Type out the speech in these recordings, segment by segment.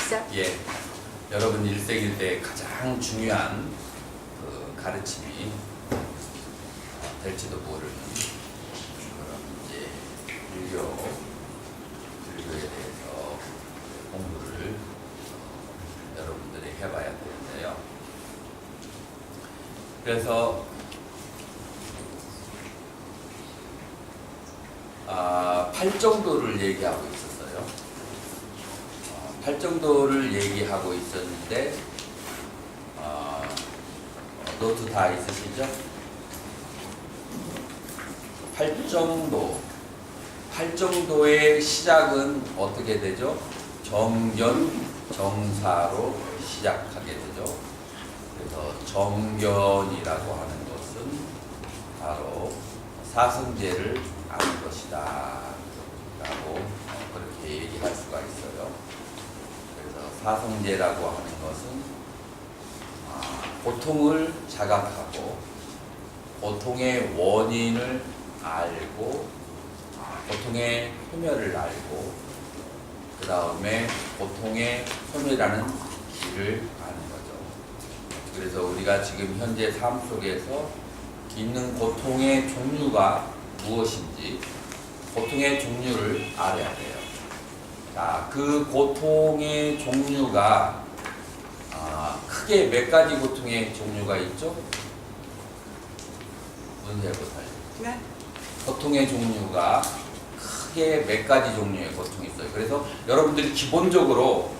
시작. 예, 여러분 일생일 때 가장 중요한 그 가르침이 될지도 모르는 그런 이제 불교에 대해서 공부를 여러분들이 해봐야 되는데요. 그래서 팔정도를 얘기하고 있었어요. 팔정도를 얘기하고 있었는데 노트 다 있으시죠? 팔정도의 시작은 어떻게 되죠? 정견, 정사로 시작하게 되죠. 그래서 정견이라고 하는 것은 바로 사성제를 아는 것이다 라고 그렇게 얘기할 수가 있어요. 그래서 사성제라고 하는 것은 고통을 자각하고 고통의 원인을 알고 고통의 소멸을 알고 그 다음에 고통의 소멸하는 길을 아는 거죠. 그래서 우리가 지금 현재 삶 속에서 있는 고통의 종류가 무엇인지 고통의 종류를 알아야 돼요. 자, 그 고통의 종류가 크게 몇 가지 고통의 종류가 있죠? 문제보살. 네. 고통의 종류가 크게 몇 가지 종류의 고통이 있어요. 그래서 여러분들이 기본적으로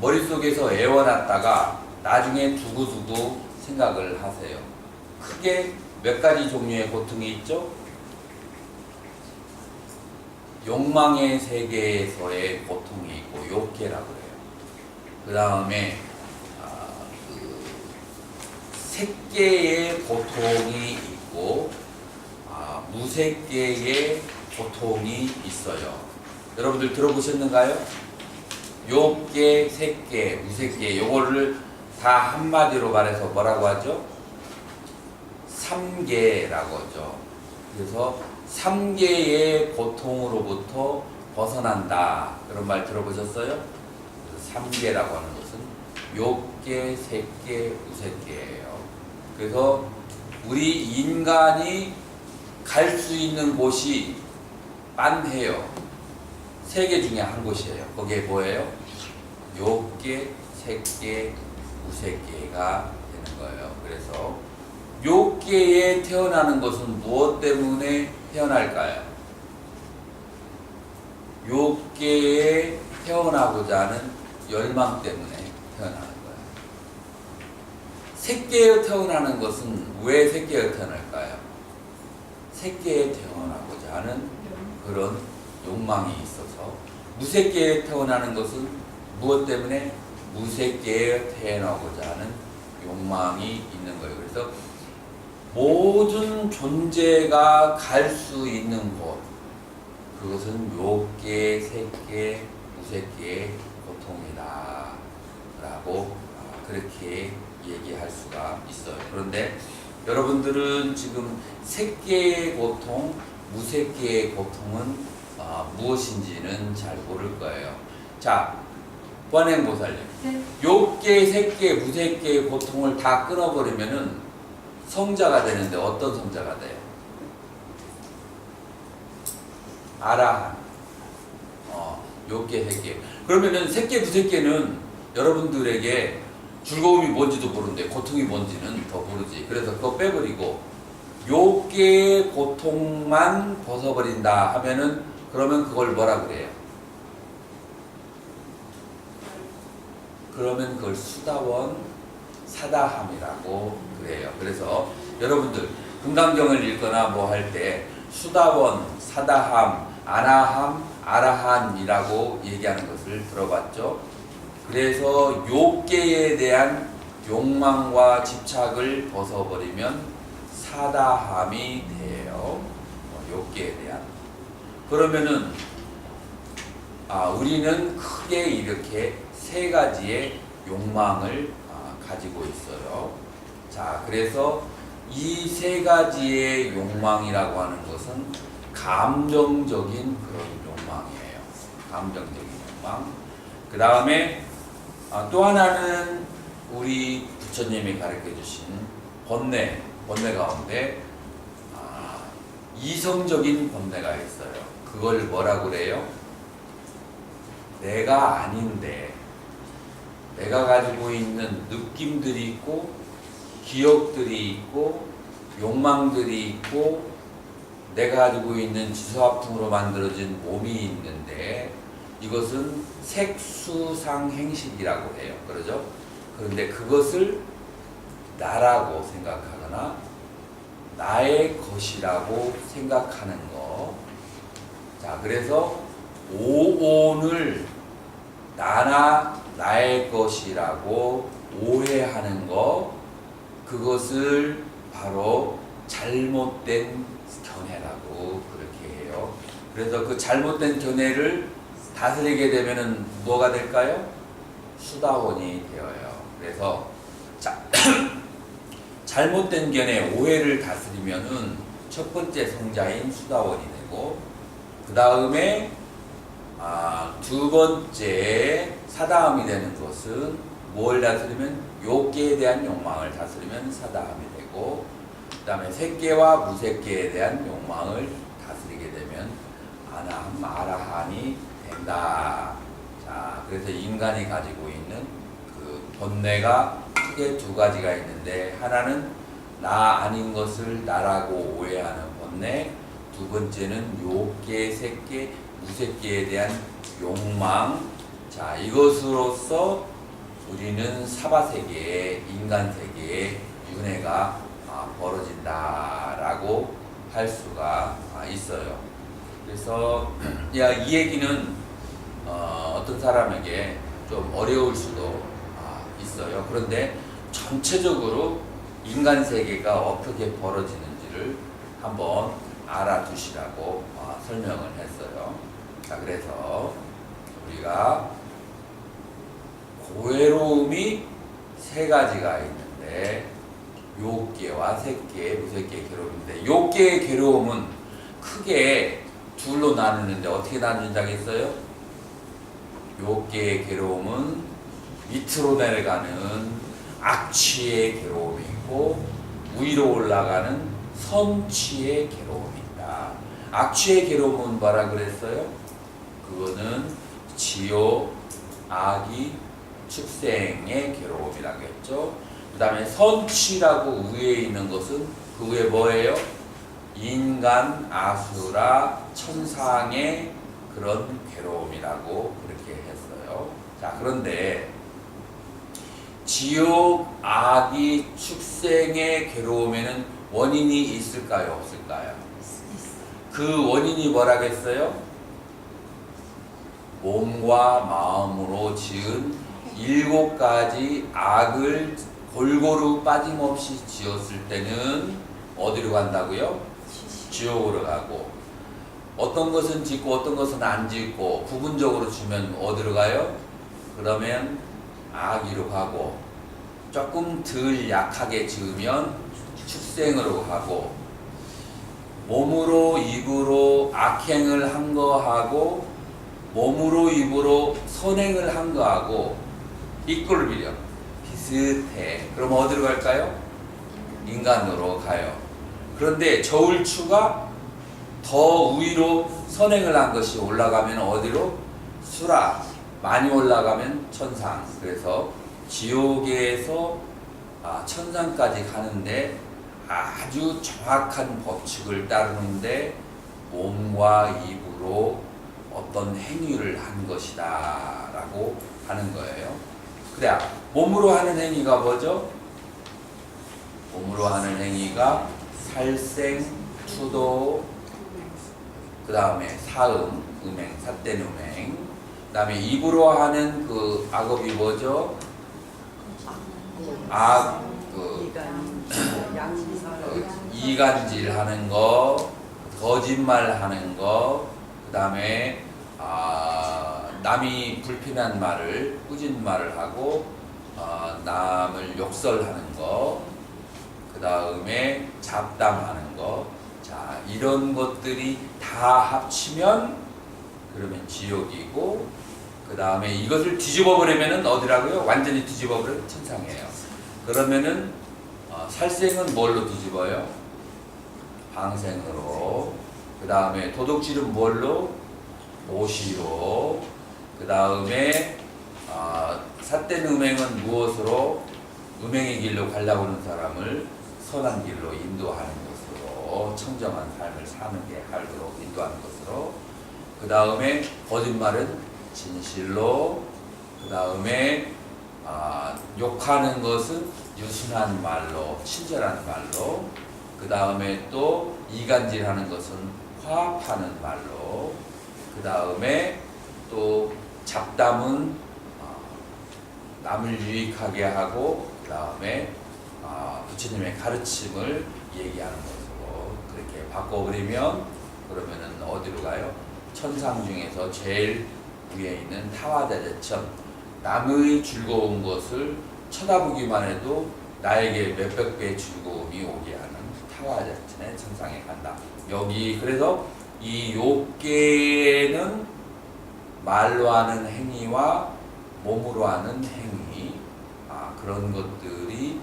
머릿속에서 애워놨다가 나중에 두고두고 생각을 하세요. 크게 몇 가지 종류의 고통이 있죠? 욕망의 세계에서의 고통이 있고 욕계라고 그래요. 그 다음에 색계의 고통이 있고 무색계의 고통이 있어요. 여러분들 들어보셨는가요? 욕계, 색계, 무색계 요거를 다 한마디로 말해서 뭐라고 하죠? 삼계라고 하죠. 그래서 삼계의 고통으로부터 벗어난다. 그런 말 들어보셨어요? 삼계라고 하는 것은 욕계, 색계, 무색계예요. 그래서 우리 인간이 갈 수 있는 곳이 빤해요. 세 개 중에 한 곳이에요. 거기에 뭐예요? 욕계, 색계, 무색계가 되는 거예요. 그래서 욕계에 태어나는 것은 무엇 때문에 태어날까요? 욕계에 태어나고자 하는 열망 때문에 태어나는 거예요. 색계에 태어나는 것은 왜 색계에 태어날까요? 색계에 태어나고자 하는 그런 욕망이 있어서. 무색계에 태어나는 것은 무엇 때문에? 무색계에 태어나고자 하는 욕망이 있는 거예요. 그래서 모든 존재가 갈 수 있는 곳, 그것은 욕계, 색계, 무색계의 고통이다 라고 그렇게 얘기할 수가 있어요. 그런데 여러분들은 지금 색계의 고통, 무색계의 고통은 무엇인지는 잘 모를 거예요. 자, 관행보살님, 네. 욕계, 색계, 무색계의 고통을 다 끊어버리면은 성자가 되는데 어떤 성자가 돼요? 아라한. 욕계, 색계. 그러면은 색계, 무색계는 여러분들에게 즐거움이 뭔지도 모르는데 고통이 뭔지는 더 모르지. 그래서 그거 빼버리고 욕계의 고통만 벗어버린다 하면은 그러면 그걸 뭐라 그래요? 그러면 그걸 수다원 사다함이라고 그래요. 그래서 여러분들 금강경을 읽거나 뭐 할 때 수다원, 사다함, 아나함, 아라한이라고 얘기하는 것을 들어봤죠. 그래서 욕계에 대한 욕망과 집착을 벗어버리면 사다함이 돼요. 욕계에 대한. 그러면은 우리는 크게 이렇게 세 가지의 욕망을 가지고 있어요. 자, 그래서 이 세 가지의 욕망이라고 하는 것은 감정적인 그런 욕망이에요. 감정적인 욕망. 그 다음에 또 하나는 우리 부처님이 가르쳐 주신 번뇌 가운데 이성적인 번뇌가 있어요. 그걸 뭐라고 그래요? 내가 아닌데 내가 가지고 있는 느낌들이 있고 기억들이 있고 욕망들이 있고 내가 가지고 있는 지수화풍으로 만들어진 몸이 있는데 이것은 색수상행식이라고 해요. 그러죠? 그런데 그것을 나라고 생각하거나 나의 것이라고 생각하는 거. 자, 그래서 오온을 나나 나의 것이라고 오해하는 거, 그것을 바로 잘못된 견해라고 그렇게 해요. 그래서 그 잘못된 견해를 다스리게 되면은 뭐가 될까요? 수다원이 되어요. 그래서 잘못된 견해, 오해를 다스리면은 첫 번째 성자인 수다원이 되고, 그 다음에 두 번째 사다음이 되는 것은 뭘 다스리면 욕계에 대한 욕망을 다스리면 사다음이 되고, 그 다음에 색계와 무색계에 대한 욕망을 다스리게 되면 아나함 아라한이 된다. 자, 그래서 인간이 가지고 있는 그 번뇌가 크게 두 가지가 있는데, 하나는 나 아닌 것을 나라고 오해하는 번뇌, 두 번째는 욕계, 색계, 무색계에 대한 욕망. 자, 이것으로서 우리는 사바세계에, 인간세계에 윤회가 벌어진다라고 할 수가 있어요. 그래서 이 얘기는 어떤 사람에게 좀 어려울 수도 있어요. 그런데 전체적으로 인간 세계가 어떻게 벌어지는지를 한번 알아두시라고 설명을 했어요. 자, 그래서 우리가 고외로움이 세 가지가 있는데, 욕계와 색계, 무색계, 괴로움인데, 욕계의 괴로움은 크게 둘로 나누는데 어떻게 나누는지 알겠어요? 욕계의 괴로움은 밑으로 내려가는 악취의 괴로움이 있고, 위로 올라가는 선취의 괴로움이 있다. 악취의 괴로움은 뭐라 그랬어요? 그거는 지옥, 악이, 축생의 괴로움이라고 했죠. 그 다음에 선취라고 위에 있는 것은 그 위에 뭐예요? 인간, 아수라, 천상의 그런 괴로움이라고 그렇게 했어요. 자, 그런데 지옥, 악이, 축생의 괴로움에는 원인이 있을까요? 없을까요? 그 원인이 뭐라겠어요? 몸과 마음으로 지은 7가지 악을 골고루 빠짐없이 지었을 때는 어디로 간다고요? 지옥으로 가고, 어떤 것은 짓고 어떤 것은 안 짓고 부분적으로 주면 어디로 가요? 그러면 악의로 가고, 조금 덜 약하게 지으면 축생으로 가고, 몸으로 입으로 악행을 한 거 하고 몸으로 입으로 선행을 한 거 하고 이꼴비려 비슷해. 그럼 어디로 갈까요? 인간으로 가요. 그런데 저울추가 더 위로 선행을 한 것이 올라가면 어디로? 수라. 많이 올라가면 천상. 그래서 지옥에서 천상까지 가는데 아주 정확한 법칙을 따르는데 몸과 입으로 어떤 행위를 한 것이다 라고 하는 거예요. 그래, 몸으로 하는 행위가 뭐죠? 몸으로 하는 행위가 살생, 투도, 그 다음에 사음, 음행, 삿된 음행, 그 다음에 입으로 하는 그 악업이 뭐죠? 이간질 하는 거, 거짓말 하는 거, 그 다음에 남이 불편한 말을, 꾸진 말을 하고 남을 욕설하는 거, 그 다음에 잡담하는 거. 자, 이런 것들이 다 합치면 그러면 지옥이고, 그 다음에 이것을 뒤집어 버리면은 어디라고요? 완전히 뒤집어 버리면 천상이에요. 그러면은 살생은 뭘로 뒤집어요? 방생으로. 그 다음에 도둑질은 뭘로? 오시로. 그 다음에 삿된 음행은 무엇으로? 음행의 길로 가려고 하는 사람을 선한 길로 인도하는 것으로, 청정한 삶을 사는 게 하도록 인도하는 것으로. 그 다음에 거짓말은 진실로. 그 다음에 욕하는 것은 유순한 말로, 친절한 말로. 그 다음에 또 이간질하는 것은 화합하는 말로. 그 다음에 또 잡담은 남을 유익하게 하고, 그 다음에 부처님의 가르침을 얘기하는 것으로 그렇게 바꿔버리면, 그러면은 어디로 가요? 천상 중에서 제일 위에 있는 타화자재천, 남의 즐거운 것을 쳐다보기만 해도 나에게 몇백 배의 즐거움이 오게 하는 타화자재천의 천상에 간다. 여기 그래서 이 욕계는 말로 하는 행위와 몸으로 하는 행위, 그런 것들이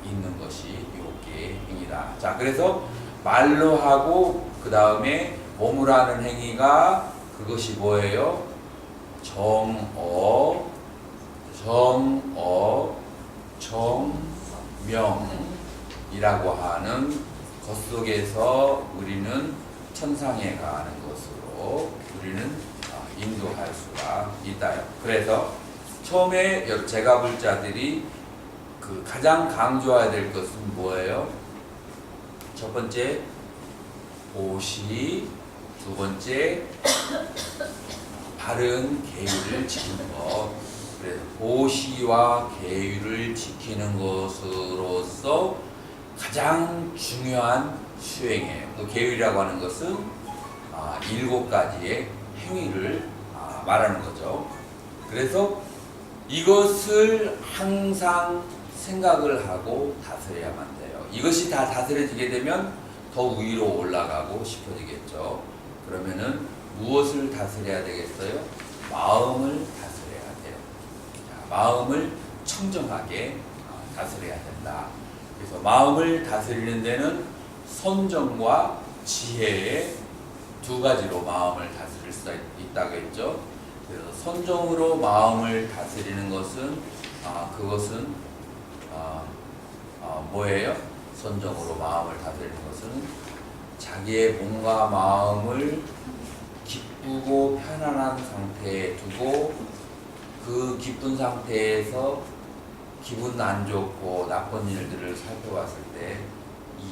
있는 것이 욕계의 행위다. 자, 그래서 말로 하고 그 다음에 몸으로 하는 행위가 그것이 뭐예요? 정어, 정명이라고 하는 것 속에서 우리는 천상에 가는 것으로 우리는 인도할 수가 있다요. 그래서 처음에 제가불자들이 그 가장 강조해야 될 것은 뭐예요? 첫 번째 보시, 두 번째 바른 계율을 지키는 것. 그래서 보시와 계율을 지키는 것으로서 가장 중요한 수행이에요. 또 계율이라고 하는 것은 7가지의 행위를 말하는 거죠. 그래서 이것을 항상 생각을 하고 다스려야만 돼요. 이것이 다 다스려지게 되면 더 위로 올라가고 싶어지겠죠. 그러면은 무엇을 다스려야 되겠어요? 마음을 다스려야 돼요. 자, 마음을 청정하게 다스려야 된다. 그래서 마음을 다스리는 데는 선정과 지혜의 2가지로 마음을 다스릴 수 있다고 했죠. 그래서 선정으로 마음을 다스리는 것은 그것은 뭐예요? 선정으로 마음을 다스리는 것은 자기의 몸과 마음을 기쁘고 편안한 상태에 두고 그 기쁜 상태에서 기분 안 좋고 나쁜 일들을 살펴봤을 때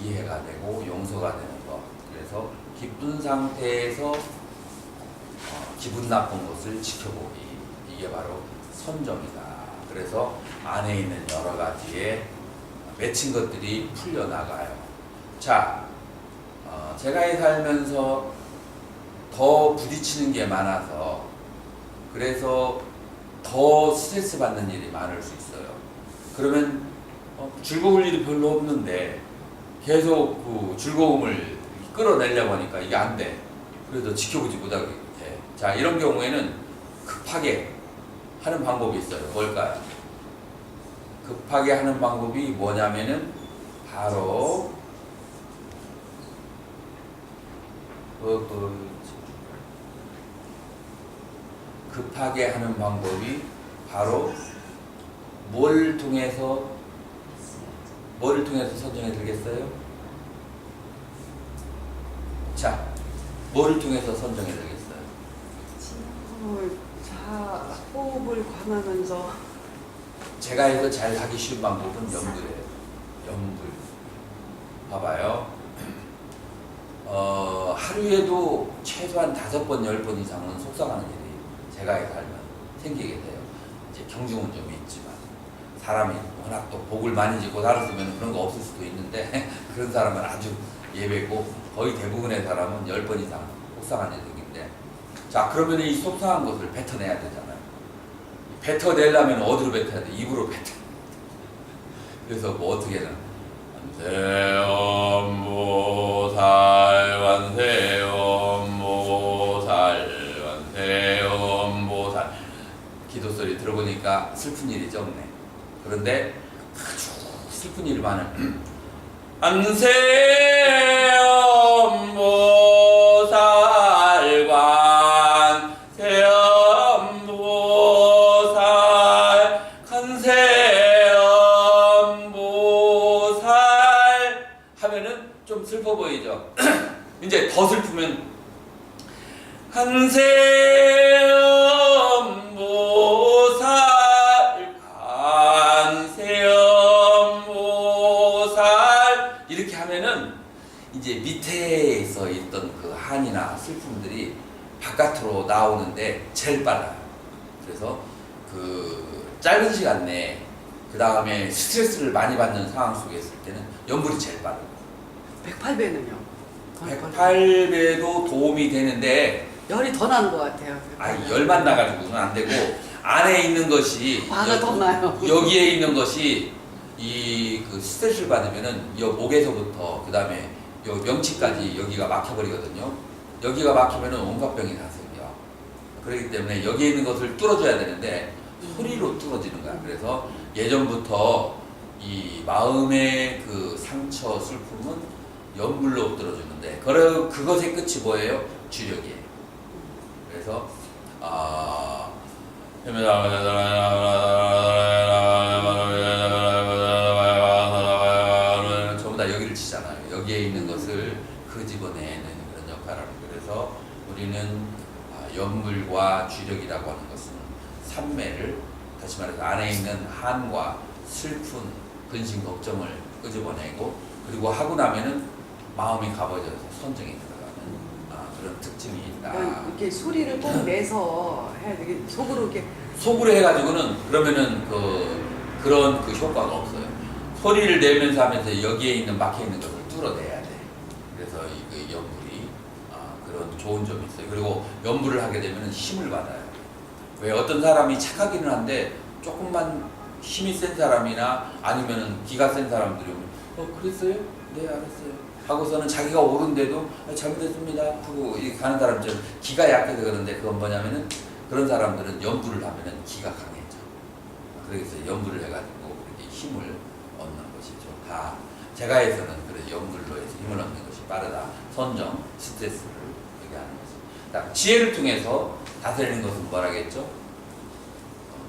이해가 되고 용서가 되는 것. 그래서 기쁜 상태에서 기분 나쁜 것을 지켜보기. 이게 바로 선정이다. 그래서 안에 있는 여러 가지의 맺힌 것들이 풀려나가요. 자, 제가 살면서 더 부딪히는 게 많아서 그래서 더 스트레스 받는 일이 많을 수 있어요. 그러면 즐거울 일이 별로 없는데 계속 그 즐거움을 끌어내려고 하니까 이게 안 돼. 그래서 지켜보지 못하게 돼. 자, 이런 경우에는 급하게 하는 방법이 있어요. 뭘까요? 급하게 하는 방법이 뭐냐면은 바로 급하게 하는 방법이 바로 뭐를 통해서 선정해 드리겠어요? 자, 뭐를 통해서 선정해 드리겠어요? 호흡을 관하면서 제가 해서 잘 하기 쉬운 방법은 염불이에요. 염불. 봐봐요. 하루에도 최소한 5번, 10번 이상은 속상하는 일이 제가 해서 살면 생기게 돼요. 이제 경중은 좀 있지만 사람이 워낙 또 복을 많이 짓고 살았으면 그런 거 없을 수도 있는데 그런 사람은 아주 예외고 거의 대부분의 사람은 10번 이상 속상한 일들인데, 자, 그러면 이 속상한 것을 뱉어내야 되잖아요. 뱉어내려면 어디로 뱉어야 돼? 입으로 뱉어. 그래서 뭐 어떻게 하나? 완세음보살 완세음보살 완세음보살 보니까 슬픈 일이 적네. 그런데 아주 슬픈 일이 많은 안세음보살관 세음보살 간세음보살 하면은 좀 슬퍼 보이죠. 이제 더 슬프면 한세음보살 간세음보살 이렇게 하면은 이제 밑에서 있던 그 한이나 슬픔들이 바깥으로 나오는데 제일 빨라요. 그래서 그 짧은 시간 내에 그 다음에 스트레스를 많이 받는 상황 속에 있을 때는 연불이 제일 빠르고 108배는요? 108배도 도움이 되는데 열이 더 나는 것 같아요. 열만 나가지고는 안 되고 안에 있는 것이 화가 더 나요. 여기에 있는 것이 이 그 스트레스를 받으면은 이 목에서부터 그 다음에 요 명치까지 여기가 막혀버리거든요. 여기가 막히면은 온갖 병이 다 생겨. 그렇기 때문에 여기에 있는 것을 뚫어줘야 되는데 소리로 뚫어지는 거야. 그래서 예전부터 이 마음의 그 상처 슬픔은 연불로 뚫어주는데 그것의 끝이 뭐예요? 주력이에요. 그래서 전부 다 여기를 치잖아요. 여기에 있는 것을 끄집어내는 그런 역할을 하는 거예요. 그래서 우리는 연물과 주력이라고 하는 것은 삼매를 다시 말해서 안에 있는 한과 슬픈 근심 걱정을 끄집어내고 그리고 하고 나면은 마음이 가버져서 선정이 들어가는 그런 특징이 있다. 그러니까 이렇게 소리를 꼭 내서 해야 되게 속으로 이렇게 속으로 해가지고는 그러면은 그런 그 효과가 없어요. 소리를 내면서 하면서 여기에 있는 막혀 있는 것을 뚫어내야 돼. 그래서 이 연불이 그런 좋은 점이 있어요. 그리고 연불을 하게 되면 힘을 받아요. 왜 어떤 사람이 착하기는 한데 조금만 힘이 센 사람이나 아니면은 기가 센 사람들이 오면 그랬어요? 네 알았어요. 하고서는 자기가 옳은데도 잘못했습니다 하고 이렇게 가는 사람처럼 기가 약해서 그런데 그건 뭐냐면은 그런 사람들은 연불을 하면은 기가 강해져. 그래서 연불을 해가지고 그렇게 힘을 얻는 것이 좋다. 제가에서는 그래 연불로 해서 힘을 얻는 것이 빠르다. 선정, 스트레스를 얘기하는 것입니다. 지혜를 통해서 다스리는 것은 뭐라겠죠?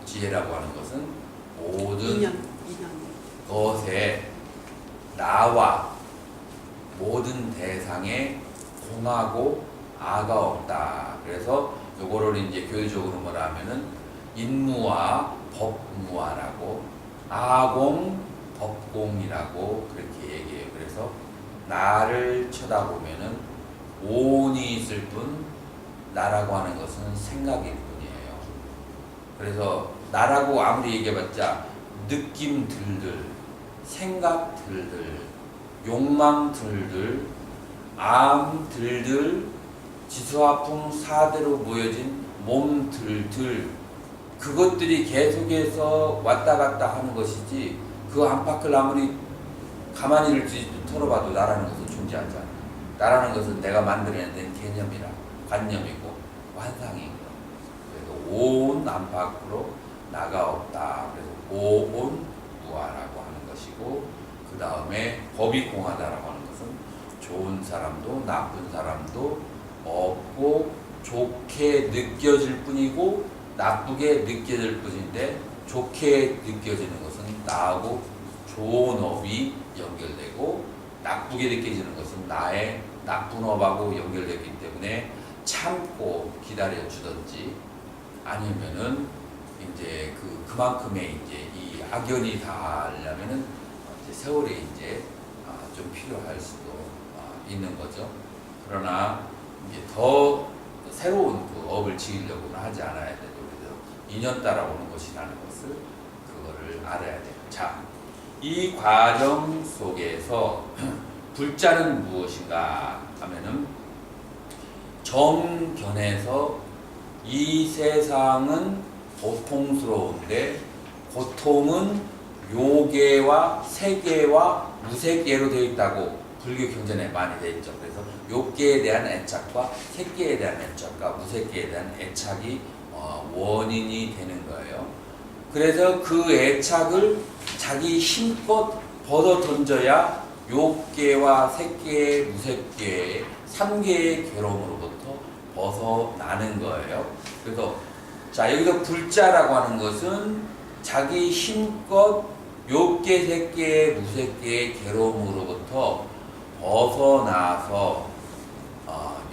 지혜라고 하는 것은 모든 인연. 것에 나와 모든 대상에 공하고 아가 없다. 그래서 요거를 이제 교회적으로 뭐라 하면은 인무와 법무화라고 아공 법공이라고 그렇게 얘기해요. 그래서 나를 쳐다보면은 오온이 있을 뿐 나라고 하는 것은 생각일 뿐이에요. 그래서 나라고 아무리 얘기해봤자 느낌들들, 생각들들, 욕망들들, 암들들, 지수화풍 사대로 모여진 몸들들 그것들이 계속해서 왔다 갔다 하는 것이지 그 안팎을 아무리 가만히 털어봐도 나라는 것은 존재하지 않아. 나라는 것은 내가 만들어낸 개념이라 관념이고 환상이고 그래서 온 안팎으로 나가 없다. 그래서 오온무아라고 하는 것이고 그 다음에 법이 공하다라고 하는 것은 좋은 사람도 나쁜 사람도 없고 좋게 느껴질 뿐이고 나쁘게 느껴질 뿐인데 좋게 느껴지는 것은 나하고 좋은 업이 연결되고 나쁘게 느껴지는 것은 나의 나쁜 업하고 연결되기 때문에 참고 기다려 주든지 아니면은 이제 그만큼의 이제 이 악연이 닿으려면은 이제 세월이 이제 좀 필요할 수도 있는 거죠. 그러나 이제 더 새로운 그 업을 지으려고는 하지 않아야 되고 그래서 인연 따라오는 것이라는 것을 그거를 알아야 돼요. 자, 이 과정 속에서 불자는 무엇인가 하면은 정견에서 이 세상은 고통스러운데 고통은 요계와 세계와 무세계로 되어 있다고 불교 경전에 많이 되어 있죠. 그래서 요계에 대한 애착과 세계에 대한 애착과 무세계에 대한 애착이 원인이 되는 거예요. 그래서 그 애착을 자기 힘껏 벗어 던져야 욕계와 색계, 무색계, 삼계의 괴로움으로부터 벗어나는 거예요. 그래서 자, 여기서 불자라고 하는 것은 자기 힘껏 욕계, 색계, 무색계의 괴로움으로부터 벗어나서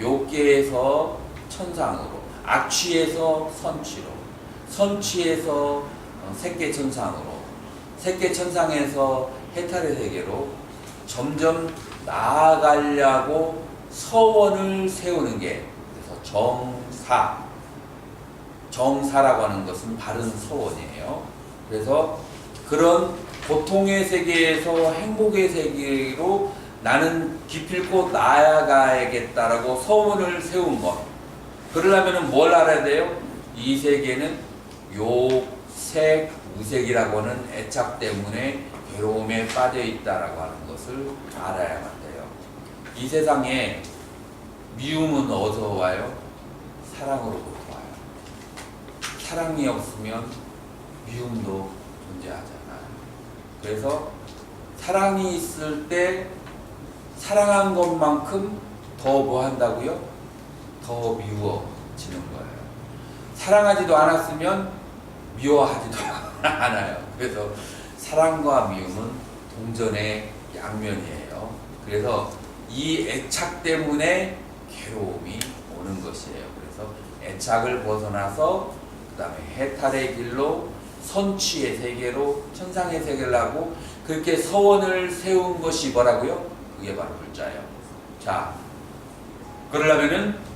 욕계에서 천상으로, 악취에서 선취로, 선취에서 색계천상으로, 색계천상에서 해탈의 세계로 점점 나아가려고 서원을 세우는 게, 그래서 정사라고 하는 것은 바른 서원이에요. 그래서 그런 고통의 세계에서 행복의 세계로 나는 기필코 나아가야겠다라고 서원을 세운 것. 그러려면 뭘 알아야 돼요? 이 세계는 욕, 색, 무색이라고 하는 애착 때문에 괴로움에 빠져 있다라고 하는 것을 알아야만 돼요. 이 세상에 미움은 어디서 와요? 사랑으로부터 와요. 사랑이 없으면 미움도 존재하잖아요. 그래서 사랑이 있을 때 사랑한 것만큼 더 뭐 한다고요? 더 미워지는 거예요. 사랑하지도 않았으면 미워하지도 않아요. 그래서 사랑과 미움은 동전의 양면이에요. 그래서 이 애착 때문에 괴로움이 오는 것이에요. 그래서 애착을 벗어나서 그 다음에 해탈의 길로 선취의 세계로 천상의 세계를 하고 그렇게 서원을 세운 것이 뭐라고요? 그게 바로 불자예요. 자, 그러려면은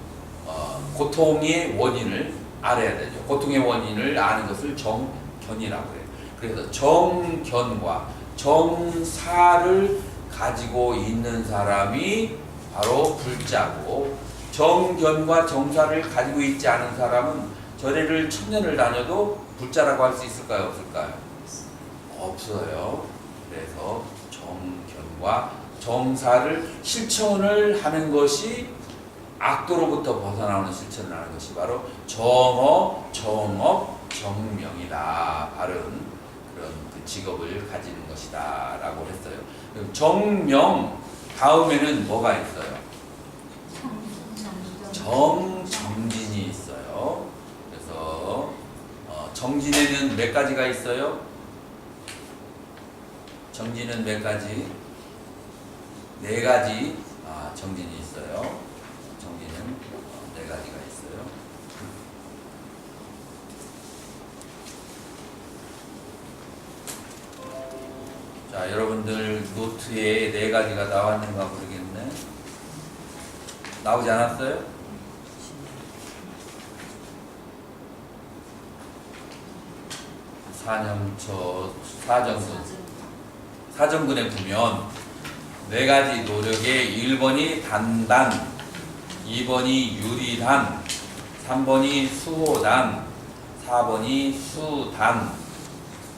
고통의 원인을 알아야 되죠. 고통의 원인을 아는 것을 정견이라고 해요. 그래서 정견과 정사를 가지고 있는 사람이 바로 불자고, 정견과 정사를 가지고 있지 않은 사람은 절에를 1000년을 다녀도 불자라고 할 수 있을까요? 없을까요? 없어요. 그래서 정견과 정사를 실천을 하는 것이, 악도로부터 벗어나오는 실천을 하는 것이 바로 정어, 정업, 정명이다. 바른 그런 그 직업을 가지는 것이다 라고 했어요. 정명 다음에는 뭐가 있어요? 정정진이 있어요. 그래서 정진에는 몇 가지가 있어요? 정진은 몇 가지? 4가지 정진이 있어요. 정진은 4가지가 있어요. 자, 여러분들 노트에 4가지가 나왔는가 모르겠네. 나오지 않았어요? 사정근에 보면 4가지 노력의 1번이 단단, 2번이 유리단, 3번이 수호단, 4번이 수단.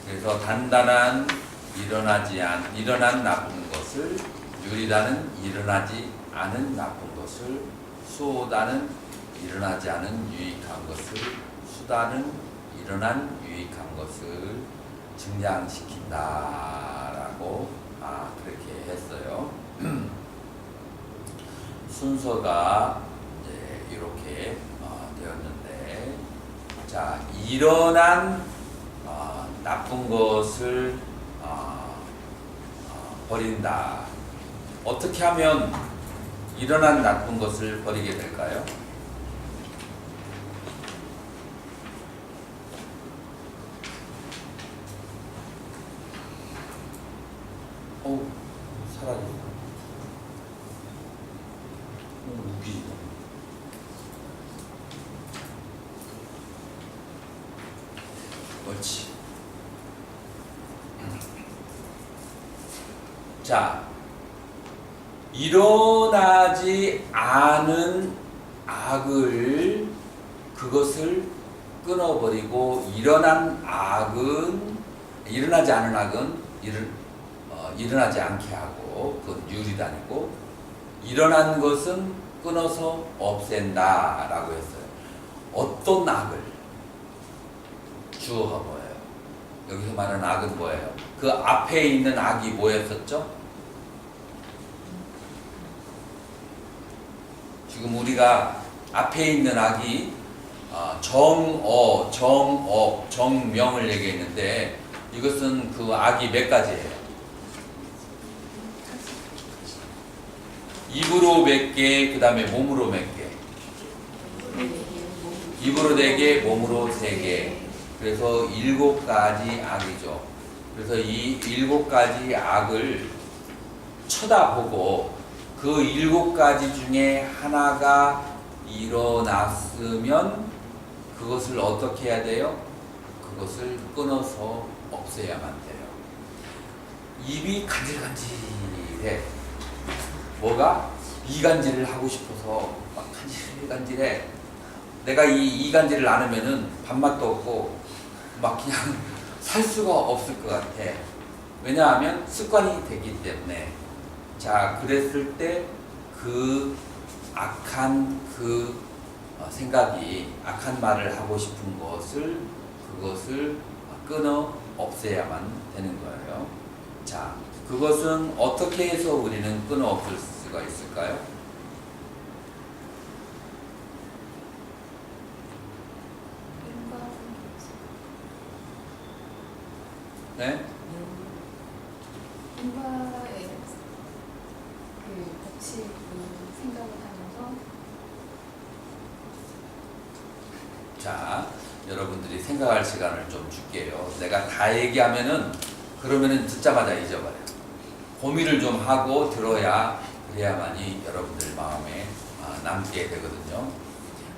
그래서 단단한 일어난 나쁜 것을, 유리단은 일어나지 않은 나쁜 것을, 수호단은 일어나지 않은 유익한 것을, 수단은 일어난 유익한 것을 증량시킨다라고 그렇게 했어요. 순서가 이제 이렇게 되었는데, 자, 일어난 나쁜 것을 버린다. 어떻게 하면 일어난 나쁜 것을 버리게 될까요? 사라졌어. 무기. 옳지. 자, 일어나지 않은 악을, 그것을 끊어버리고, 일어나지 않은 악은 일어나지 않게 하고, 그건 유리단이고, 일어난 것은 끊어서 없앤다 라고 했어요. 어떤 악을? 주어가 뭐예요? 여기서 말하는 악은 뭐예요? 그 앞에 있는 악이 뭐였었죠? 지금 우리가 앞에 있는 악이 정업, 정명을 얘기했는데 이것은 그 악이 몇 가지예요? 입으로 몇 개, 그 다음에 몸으로 몇 개? 입으로 4개, 몸으로 3개. 그래서 7가지 악이죠. 그래서 이 7가지 악을 쳐다보고 그 7가지 중에 하나가 일어났으면 그것을 어떻게 해야 돼요? 그것을 끊어서 없애야만 돼요. 입이 간질간질해. 뭐가? 이간질을 하고 싶어서 막 간질간질해. 내가 이 이간질을 안 하면은 밥맛도 없고 막 그냥 살 수가 없을 것 같아. 왜냐하면 습관이 되기 때문에. 자, 그랬을 때 그 악한 그 생각이, 악한 말을 하고 싶은 그것을 끊어 없애야만 되는 거예요. 자, 그것은 어떻게 해서 우리는 끊어 없앨 수가 있을까요? 네? 뭔가에 같이 생각을 하면서 자, 여러분들이 생각할 시간을 좀 줄게요. 내가 다 얘기하면은 그러면은 듣자마자 잊어버려. 고민을 좀 하고 들어야 그래야만이 여러분들 마음에 남게 되거든요.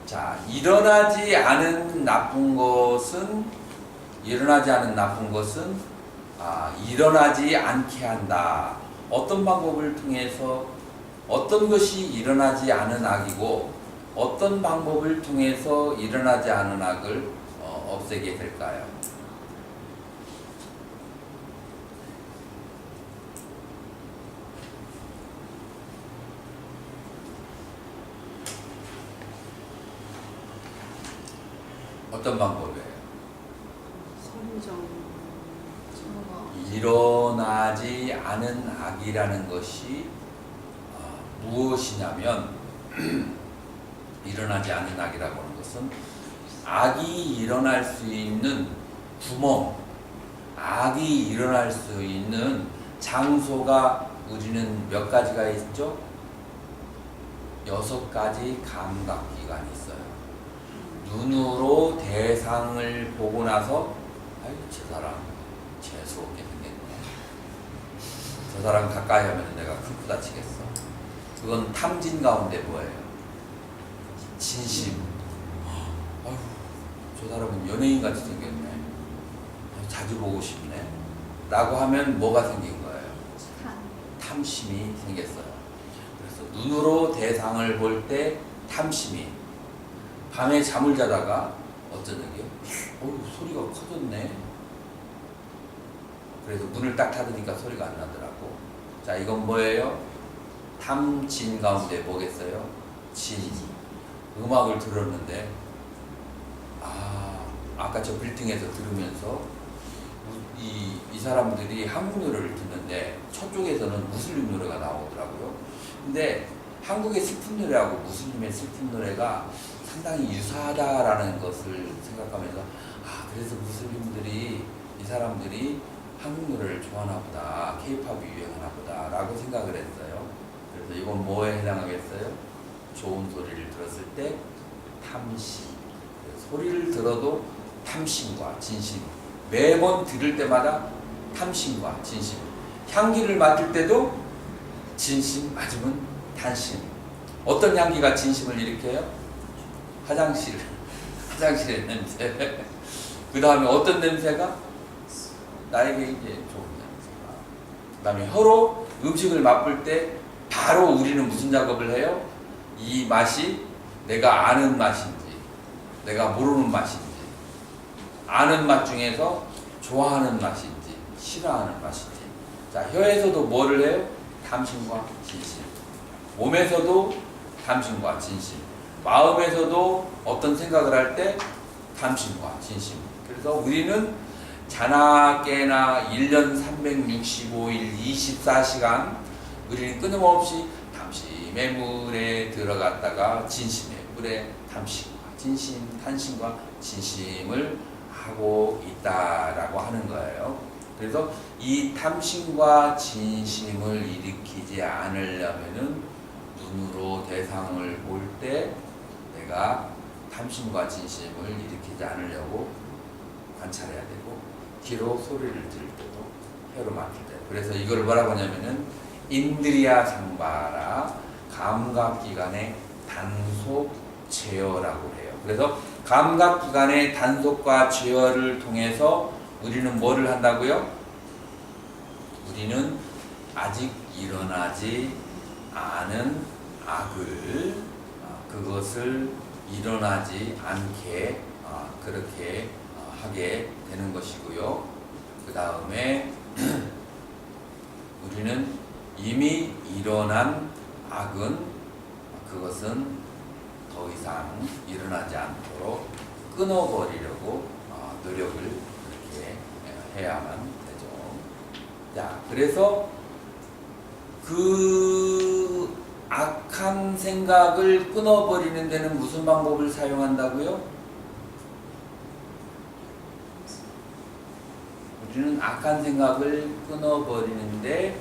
자, 일어나지 않은 나쁜 것은 일어나지 않게 한다. 어떤 방법을 통해서 어떤 것이 일어나지 않은 악이고 어떤 방법을 통해서 일어나지 않은 악을 없애게 될까요? 어떤 방법이에요? 선정. 일어나지 않은 악이라는 것이 무엇이냐면 일어나지 않은 악이라고 하는 것은 악이 일어날 수 있는 구멍, 악이 일어날 수 있는 장소가 우리는 몇 가지가 있죠? 6가지 감각기관이 있어요. 눈으로 대상을 보고 나서 아유, 저 사람 재수없게 생겼네. 저 사람 가까이 하면 내가 큰 코 다치겠어. 그건 탐진 가운데 뭐예요? 진심. 아유, 저 사람은 연예인같이 생겼네. 자주 보고 싶네. 라고 하면 뭐가 생긴 거예요? 탐심이 생겼어요. 그래서 눈으로 대상을 볼 때 탐심이. 밤에 잠을 자다가 어쩐 적이요? 소리가 커졌네. 그래서 문을 딱 닫으니까 소리가 안 나더라고. 자, 이건 뭐예요? 탐진 가운데 뭐겠어요? 진. 음악을 들었는데 아까 저 빌딩에서 들으면서 이 사람들이 한국 노래를 듣는데 저쪽에서는 무슬림 노래가 나오더라고요. 근데 한국의 슬픈 노래하고 무슬림의 슬픈 노래가 상당히 유사하다라는 것을 생각하면서 그래서 무슬림들이 이 사람들이 한국 노래를 좋아하나 보다, 케이팝이 유행하나 보다 라고 생각을 했어요. 그래서 이건 뭐에 해당하겠어요? 좋은 소리를 들었을 때 탐심. 소리를 들어도 탐심과 진심. 매번 들을 때마다 탐심과 진심. 향기를 맡을 때도 진심, 맞으면 탄심. 어떤 향기가 진심을 일으켜요? 화장실의 냄새. 그 다음에 어떤 냄새가? 나에게 이제 좋은 냄새가. 그 다음에 혀로 음식을 맛볼 때 바로 우리는 무슨 작업을 해요? 이 맛이 내가 아는 맛인지 내가 모르는 맛인지, 아는 맛 중에서 좋아하는 맛인지 싫어하는 맛인지. 자, 혀에서도 뭐를 해요? 탐심과 진심. 몸에서도 탐심과 진심. 마음에서도 어떤 생각을 할 때 탐심과 진심. 그래서 우리는 자나 깨나 1년 365일 24시간 우리는 끊임없이 탐심의 물에 들어갔다가 진심의 물에 탄심과 진심을 하고 있다라고 하는 거예요. 그래서 이 탐심과 진심을 일으키지 않으려면은 눈으로 대상을 볼 때 내가 탐심과 진심을 일으키지 않으려고 관찰해야 되고, 귀로 소리를 들을 때도 혀로 맡을 때. 그래서 이걸 뭐라고 하냐면은 인드리야 상바라, 감각기관의 단속 제어라고 해요. 그래서 감각기관의 단속과 제어를 통해서 우리는 뭐를 한다고요? 우리는 아직 일어나지 않은 악을, 그것을 일어나지 않게 그렇게 하게 되는 것이고요. 그 다음에 우리는 이미 일어난 악은 그것은 더 이상 일어나지 않도록 끊어버리려고 노력을 그렇게 해야만 되죠. 자, 그래서 그 악한 생각을 끊어버리는 데는 무슨 방법을 사용한다고요? 우리는 악한 생각을 끊어버리는데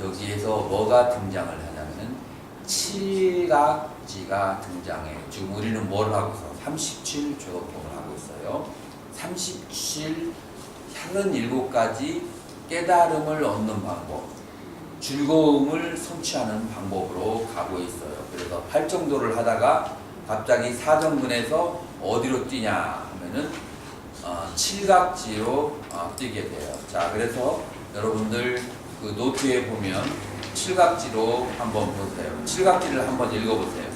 여기에서 뭐가 등장을 하냐면 칠각지가 등장해요. 지금 우리는 뭘 하고 있어요? 37 조덕봉을 하고 있어요. 37, 37가지 깨달음을 얻는 방법, 즐거움을 성취하는 방법으로 가고 있어요. 그래서 8정도를 하다가 갑자기 4정근에서 어디로 뛰냐 하면은 칠각지로 뛰게 돼요. 자, 그래서 여러분들 그 노트에 보면 칠각지로 한번 보세요. 칠각지를 한번 읽어보세요.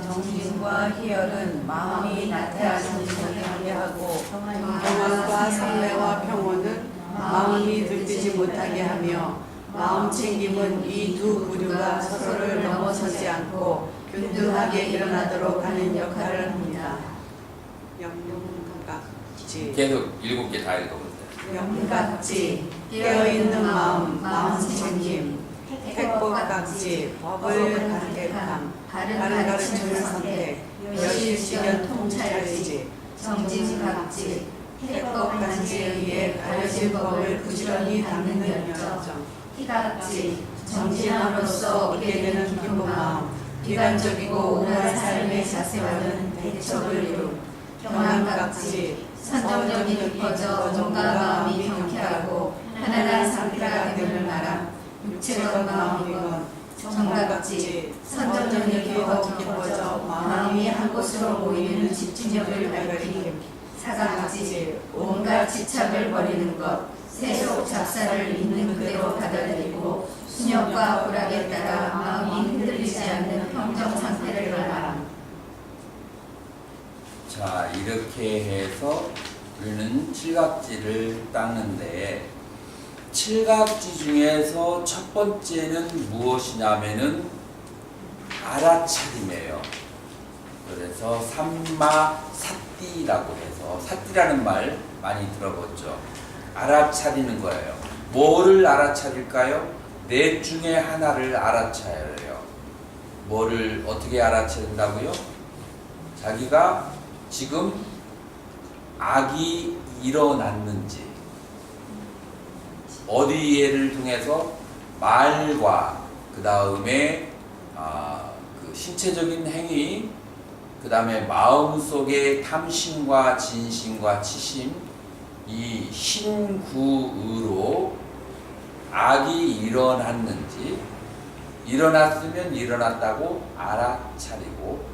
정진과 희열은 마음이 나태하는 것을 하게 하고, 평안과 상례와 평온은 마음이 들뜨지 못하게 하며, 마음 챙김은 이 두 부류가 서로를 넘어서지 않고 균등하게 일어나도록 하는 역할을 합니다. 영각지, 계속 7개 다 읽어보세요. 영각지, 깨어있는 마음, 마음 챙김, 택법각지, 법을 간택함, 바른 가르침을 선택, 여실시견 통찰지, 정진각지, 택법각지에 의해 가려진 법을 부지런히 담는 열정, 희각지, 정진함으로써 얻게 되는 기쁜 마음, 비관적이고 우월한 삶의 자세와는 대척을 이룬 경안각지, 선정력이 깊어져 몸과 마음이 경쾌하고 편안한 상태가 됨을 말함. 육체적 마음이건 정각지, 선정력이 더 깊어져 마음이 한 곳으로 모이는 집중력을 밝히기, 사각지, 온갖 집착을 버리는 것, 세속 잡사를 있는 그대로 받아들이고 순역과 오락에 따라 마음이 흔들리지 않는 평정 상태를 말함. 자, 이렇게 해서 우리는 칠각지를 닦는데, 칠각지 중에서 첫 번째는 무엇이냐면은 알아차림이에요. 그래서 삼마사띠라고 해서, 사띠라는 말 많이 들어봤죠. 알아차리는 거예요. 뭐를 알아차릴까요? 넷 중에 하나를 알아차려요. 뭐를 어떻게 알아차린다고요? 자기가 지금 악이 일어났는지, 어디에를 통해서 말과 그 다음에 그 신체적인 행위, 그 다음에 마음속의 탐심과 진심과 치심, 이 신구의로 악이 일어났는지, 일어났으면 일어났다고 알아차리고,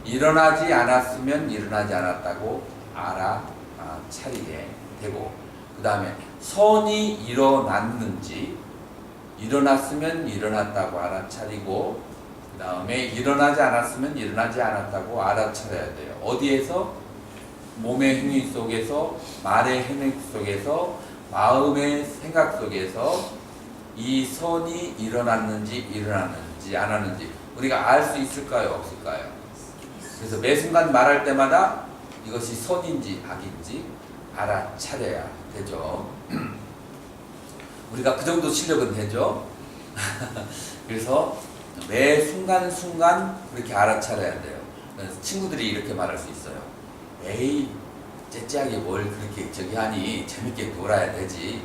일어나지 않았으면 일어나지 않았다고 알아차리게 되고, 그 다음에 선이 일어났는지, 일어났으면 일어났다고 알아차리고, 그 다음에 일어나지 않았으면 일어나지 않았다고 알아차려야 돼요. 어디에서? 몸의 행위 속에서, 말의 행위 속에서, 마음의 생각 속에서 이 선이 일어났는지 일어났는지 안 하는지 우리가 알 수 있을까요? 없을까요? 그래서 매 순간 말할 때마다 이것이 선인지 악인지 알아차려야 되죠. 우리가 그 정도 실력은 되죠. 그래서 매 순간순간 그렇게 알아차려야 돼요. 그래서 친구들이 이렇게 말할 수 있어요. 에이, 째째하게 뭘 그렇게 저기 하니, 재밌게 놀아야 되지.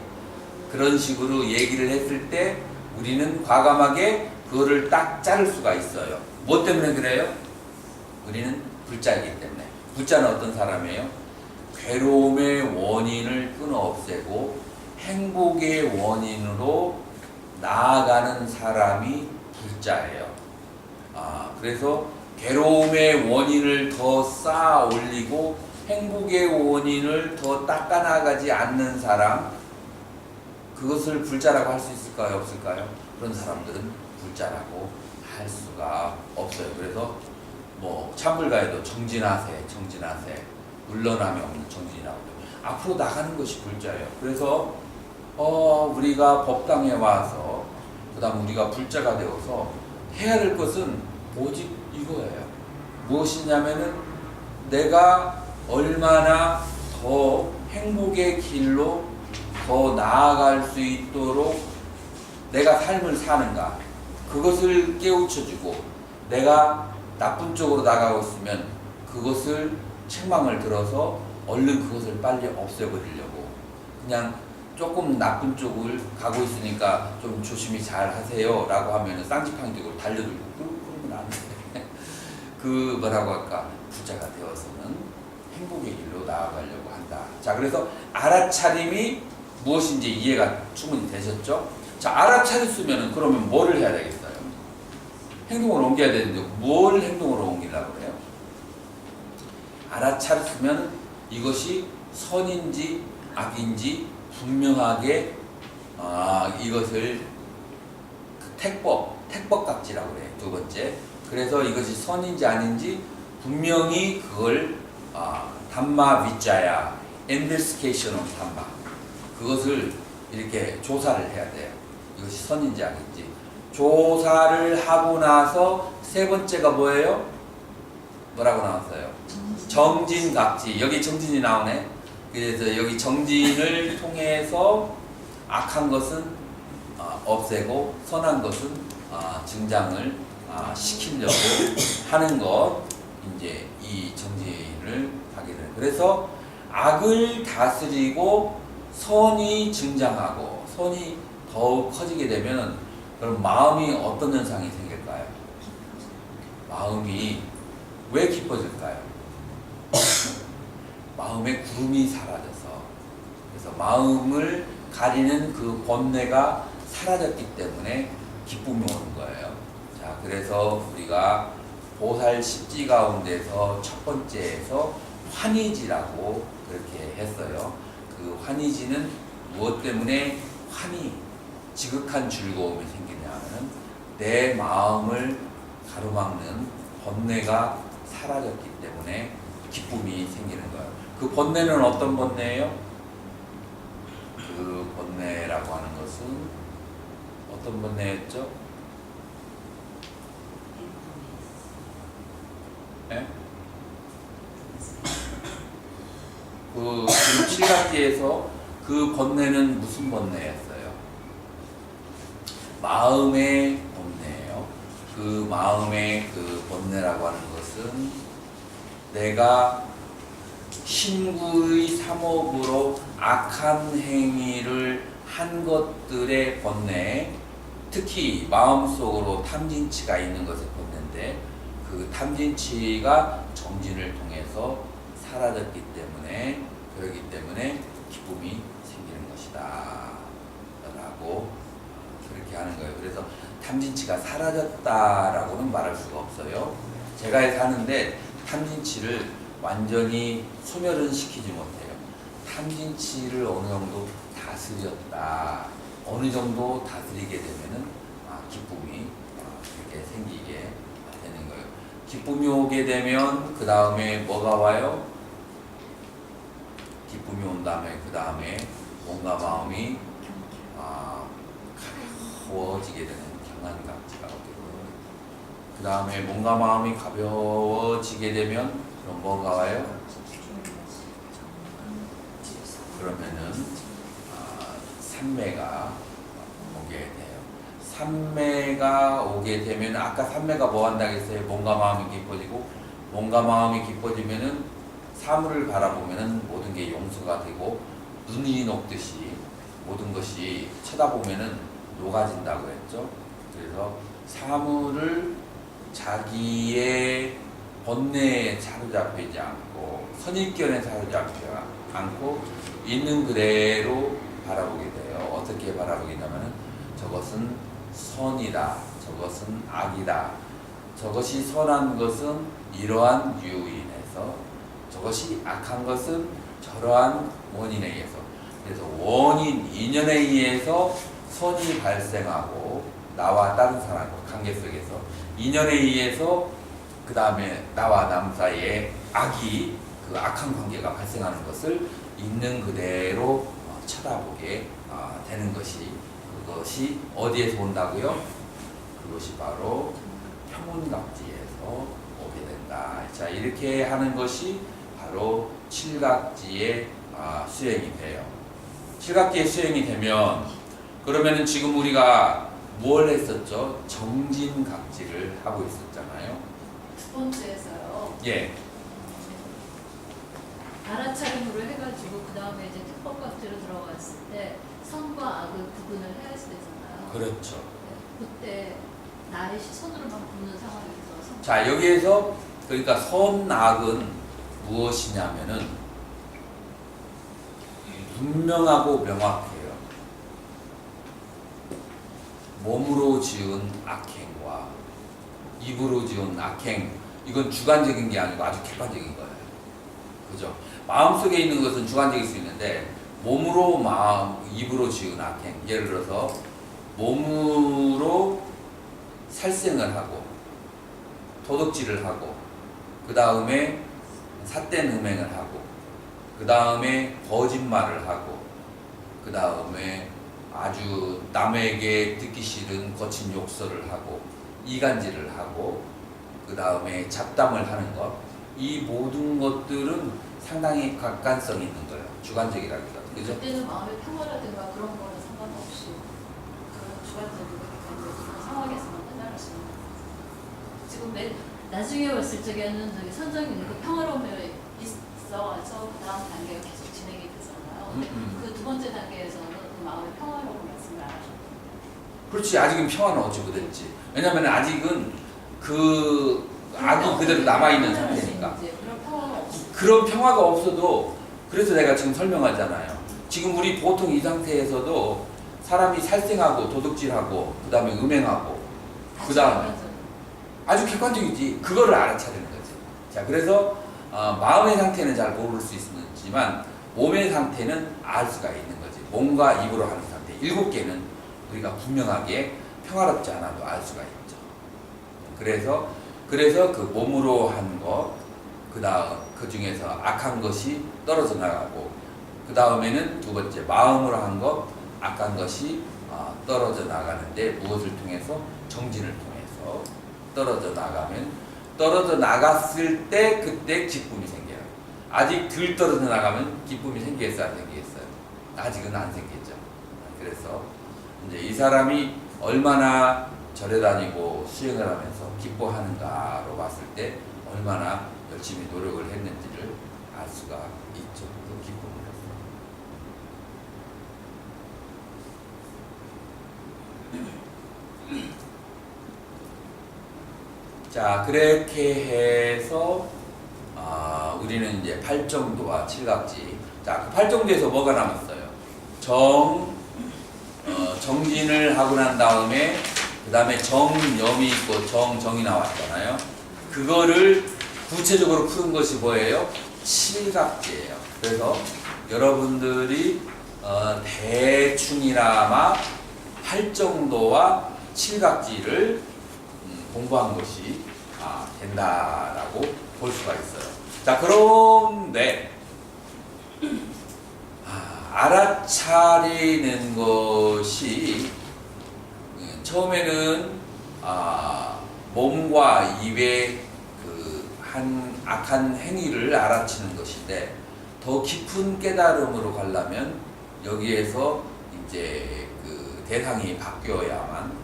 그런 식으로 얘기를 했을 때 우리는 과감하게 그거를 딱 자를 수가 있어요. 뭐 때문에 그래요? 우리는 불자이기 때문에. 불자는 어떤 사람이에요? 괴로움의 원인을 끊어 없애고 행복의 원인으로 나아가는 사람이 불자예요. 그래서 괴로움의 원인을 더 쌓아 올리고 행복의 원인을 더 닦아나가지 않는 사람, 그것을 불자라고 할 수 있을까요? 없을까요? 그런 사람들은 불자라고 할 수가 없어요. 그래서 뭐 찬불가에도 정진하세, 정진하세, 물러남이 없는 정진이라고 앞으로 나가는 것이 불자예요. 그래서 우리가 법당에 와서 그다음 우리가 불자가 되어서 해야 될 것은 오직 이거예요. 무엇이냐면은 내가 얼마나 더 행복의 길로 더 나아갈 수 있도록 내가 삶을 사는가, 그것을 깨우쳐주고, 내가 나쁜 쪽으로 나가고 있으면 그것을 책망을 들어서 얼른 그것을 빨리 없애버리려고, 그냥 조금 나쁜 쪽을 가고 있으니까 좀 조심히 잘 하세요 라고 하면 쌍지팡이적으로 달려들고 그러면 안 돼. 그 뭐라고 할까, 부자가 되어서는 행복의 길로 나아가려고 한다. 자, 그래서 알아차림이 무엇인지 이해가 충분히 되셨죠? 자, 알아차렸으면 그러면 뭐를 해야 되겠어요? 행동을 옮겨야 되는데 뭘 행동으로 옮기려고 그래요? 알아차렸으면 이것이 선인지 악인지 분명하게 이것을 택법각지라고 그래요. 두 번째. 그래서 이것이 선인지 아닌지 분명히 그걸 담마 위자야, 인베스티게이션 오브 담마, 그것을 이렇게 조사를 해야 돼요. 이것이 선인지 악인지. 조사를 하고 나서 세 번째가 뭐예요? 뭐라고 나왔어요? 정진각지. 여기 정진이 나오네. 그래서 여기 정진을 통해서 악한 것은 없애고 선한 것은 증장을 시키려고 하는 것, 이제 이 정진을 하게 돼요. 그래서 악을 다스리고 선이 증장하고 선이 더욱 커지게 되면 그럼 마음이 어떤 현상이 생길까요? 마음이 왜 기뻐질까요? 마음의 구름이 사라져서, 그래서 마음을 가리는 그 번뇌가 사라졌기 때문에 기쁨이 오는 거예요. 자, 그래서 우리가 보살 10지 가운데서 첫 번째에서 환희지라고 그렇게 했어요. 그 환희지는 무엇 때문에 지극한 즐거움이 생기냐면 내 마음을 가로막는 번뇌가 사라졌기 때문에 기쁨이 생기는 거예요. 그 번뇌는 어떤 번뇌예요? 그 번뇌라고 하는 것은 어떤 번뇌였죠? 네? 그 7가지에서 그 번뇌는 무슨 번뇌였어요? 마음의 번뇌예요. 그 마음의 그 번뇌라고 하는 것은 내가 신구의 삼업으로 악한 행위를 한 것들의 번뇌, 특히 마음속으로 탐진치가 있는 것의 번뇌인데 그 탐진치가 정진을 통해서 사라졌기 때문에, 그렇기 때문에 기쁨이 생기는 것이다 라고 그렇게 하는 거예요. 그래서 탐진치가 사라졌다라고는 말할 수가 없어요. 제가 사는데 탐진치를 완전히 소멸은 시키지 못해요. 탐진치를 어느 정도 다스렸다, 어느 정도 다스리게 되면은 기쁨이 이렇게 생기게 되는 거예요. 기쁨이 오게 되면 그 다음에 뭐가 와요? 기쁨이 온 다음에 그 다음에 뭔가 마음이 가벼워지게 되는 경안각지가 오게 돼요. 그 다음에 몸과 마음이 가벼워지게 되면 그럼 뭐가 와요? 그러면은 삼매가 오게 돼요. 삼매가 오게 되면 아까 삼매가 뭐 한다고 했어요? 몸과 마음이 기뻐지고, 몸과 마음이 기뻐지면은 사물을 바라보면은 모든 게 용서가 되고, 눈이 녹듯이 모든 것이 쳐다보면은 녹아진다고 했죠. 그래서 사물을 자기의 번뇌에 사로잡히지 않고 선입견에 사로잡히지 않고 있는 그대로 바라보게 돼요. 어떻게 바라보게 되냐면 저것은 선이다, 저것은 악이다, 저것이 선한 것은 이러한 이유로 인해서, 저것이 악한 것은 저러한 원인에 의해서. 그래서 원인, 인연에 의해서 선이 발생하고 나와 다른 사람 관계 속에서 인연에 의해서 그 다음에 나와 남 사이에 악이, 그 악한 관계가 발생하는 것을 있는 그대로 쳐다보게 되는 것이, 그것이 어디에서 온다고요? 그것이 바로 평온각지에서 오게 된다. 자, 이렇게 하는 것이 바로 칠각지의 수행이 돼요. 칠각지의 수행이 되면 그러면은 지금 우리가 뭘 했었죠? 정진각지를 하고 있었잖아요. 두 번째에서요. 예. 알아차림으로 해가지고 그 다음에 이제 특법각지로 들어갔을 때 선과 악을 구분을 해야 되잖아요. 그렇죠. 네, 그때 나의 시선으로만 보는 상황에서 자, 여기에서 그러니까 선악은 무엇이냐면은 분명하고 명확해요. 몸으로 지은 악행과 입으로 지은 악행, 이건 주관적인 게 아니고 아주 객관적인 거예요. 그죠? 마음속에 있는 것은 주관적일 수 있는데 몸으로 입으로 지은 악행, 예를 들어서 몸으로 살생을 하고 도둑질을 하고 그 다음에 삿된 음행을 하고 그 다음에 거짓말을 하고 그 다음에 아주 남에게 듣기 싫은 거친 욕설을 하고 이간질을 하고 그 다음에 잡담을 하는 것, 이 모든 것들은 상당히 객관성이 있는 거예요. 주관적이라기보다. 그죠? 그때는 마음의 평화라든가 그런 거는 상관없이 그런 주관적이고 그런 상황에서만 끝날 수 있는 거죠. 지금 맨 나중에 왔을 적에는 저기 선정이 그 평화로움에 있어서 그 다음 단계가 계속 진행이 되잖아요. 근데 그 두 번째 단계에서는 그 마음의 평화로움 말씀을 안 하셨고. 그렇지. 아직은 평화는 어찌 못했지. 왜냐면 아직은 그 악이 그대로 남아있는 상태니까. 그런 평화가 없어. 그런 평화가 없어도, 그래서 내가 지금 설명하잖아요. 지금 우리 보통 이 상태에서도 사람이 살생하고 도둑질하고 그 다음에 음행하고 그 다음에 아주 객관적이지. 그거를 알아차리는 거지. 자, 그래서 마음의 상태는 잘 모를 수 있지만 몸의 상태는 알 수가 있는 거지. 몸과 입으로 하는 상태 7개는 우리가 분명하게 평화롭지 않아도 알 수가 있죠. 그래서 그 몸으로 한 것, 그 중에서 악한 것이 떨어져 나가고, 그 다음에는 두 번째 마음으로 한 것, 악한 것이 떨어져 나가는데 무엇을 통해서? 정진을 통해서 떨어져 나갔을 때 그때 기쁨이 생겨요. 아직 덜 떨어져 나가면 기쁨이 생기겠어요, 안 생기겠어요? 아직은 안 생기죠. 그래서 이제 이 사람이 얼마나 절에 다니고 수행을 하면서 기뻐하는가로 봤을 때 얼마나 열심히 노력을 했는지를 알 수가 있죠. 그 기쁨을 해서. 자, 그렇게 해서 우리는 이제 팔정도와 칠각지. 자, 그 팔정도에서 뭐가 남았어요? 정진을 하고 난 다음에 그 다음에 정염이 있고 정이 나왔잖아요. 그거를 구체적으로 푸는 것이 뭐예요? 칠각지예요. 그래서 여러분들이 대충이나마 팔정도와 칠각지를 공부한 것이 된다라고 볼 수가 있어요. 자, 그런데 알아차리는 것이 처음에는 몸과 입의 한 악한 행위를 알아채는 것인데, 더 깊은 깨달음으로 가려면 여기에서 이제 대상이 바뀌어야만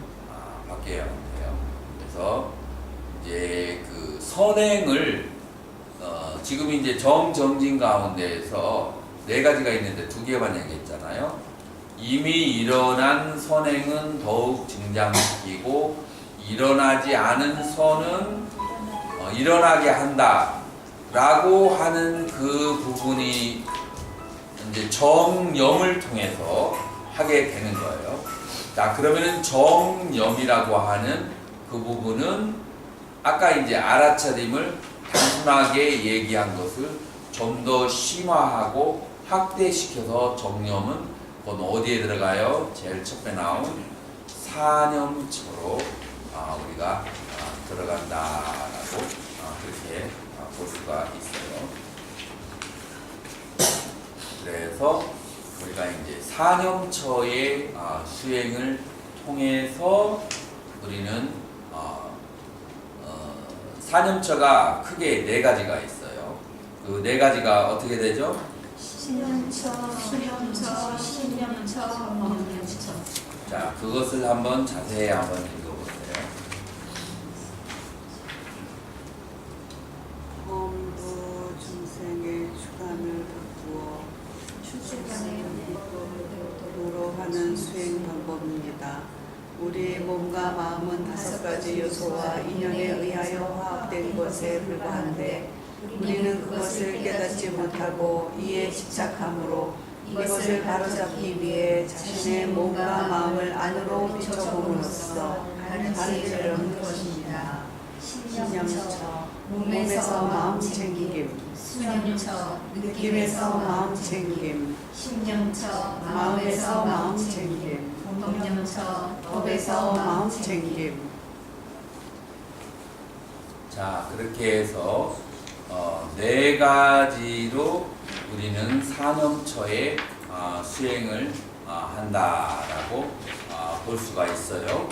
돼요. 그래서 이제 선행을 지금 이제 정정진 가운데에서 4가지가 있는데 2개만 얘기했잖아요. 이미 일어난 선행은 더욱 증장시키고, 일어나지 않은 선은 일어나게 한다라고 하는 그 부분이 이제 정념을 통해서 하게 되는 거예요. 자, 그러면은 정념이라고 하는 그 부분은 아까 이제 알아차림을 단순하게 얘기한 것을 좀 더 심화하고 확대시켜서 정념은 그건 어디에 들어가요? 제일 첫째 나온 사념처로 우리가 들어간다라고 그렇게 볼 수가 있어요. 그래서 우리가 이제 사념처의 수행을 통해서 우리는 사념처가 크게 4가지가 있어요. 그 4가지가 어떻게 되죠? 신념처, 수념처, 신념처, 법념처. 자, 그것을 한번 자세히 한번 읽어보세요. 범부 중생의 주관을 바꾸어 도로 하는 수행 방법입니다. 우리의 몸과 마음은 5가지 요소와 인연에 의하여 화합된 것에 불과한데, 우리는 그것을 깨닫지 못하고 이에 집착함으로 이것을 바로잡기 위해 자신의 몸과 마음을 안으로 비춰봄으로써 가르치려는 것입니다. 신념처, 몸에서 마음 챙김, 수념처, 느낌에서 마음 챙김, 신념처, 마음에서 마음 챙김, 법념처, 법에서 마음 챙김. 자, 그렇게 해서 4가지로 우리는 사념처의 수행을 한다라고 볼 수가 있어요.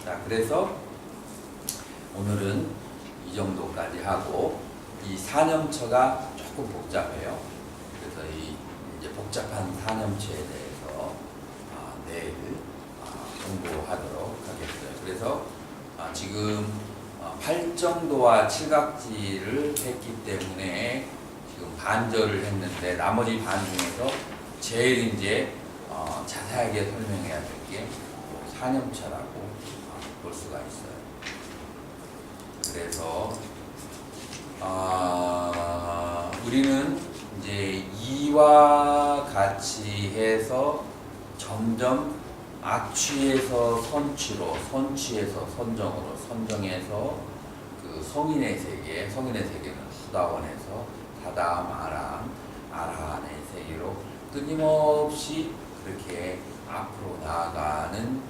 자, 그래서 오늘은 이 정도까지 하고, 이 사념처가 조금 복잡해요. 그래서 이 이제 복잡한 사념처에 대해서 내일 공부하도록 하겠어요. 그래서 지금 8정도와 7각지를 했기 때문에 지금 반절을 했는데, 나머지 반 중에서 제일 이제 자세하게 설명해야 될 게 사념처라고 볼 수가 있어요. 그래서 우리는 이제 이와 같이 해서 점점 악취에서 선취로, 선취에서 선정으로, 선정에서 성인의 세계, 성인의 세계는 수다원에서 다담, 아라한의 세계로 끊임없이 그렇게 앞으로 나아가는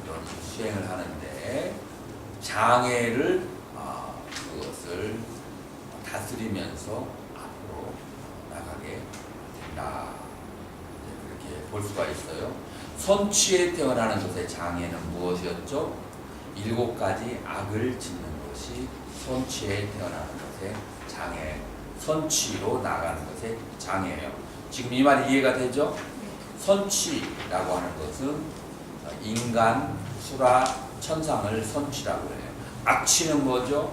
그런 수행을 하는데, 장애를 그것을 다스리면서 앞으로 나가게 된다, 그렇게 볼 수가 있어요. 선취에 태어나는 것의 장애는 무엇이었죠? 7가지 악을 짓는 것이 선취에 태어나는 것의 장애, 선취로 나가는 것의 장애예요. 지금 이 말이 이해가 되죠? 선취라고 하는 것은 인간, 수라, 천상을 선취라고 해요. 악취는 뭐죠?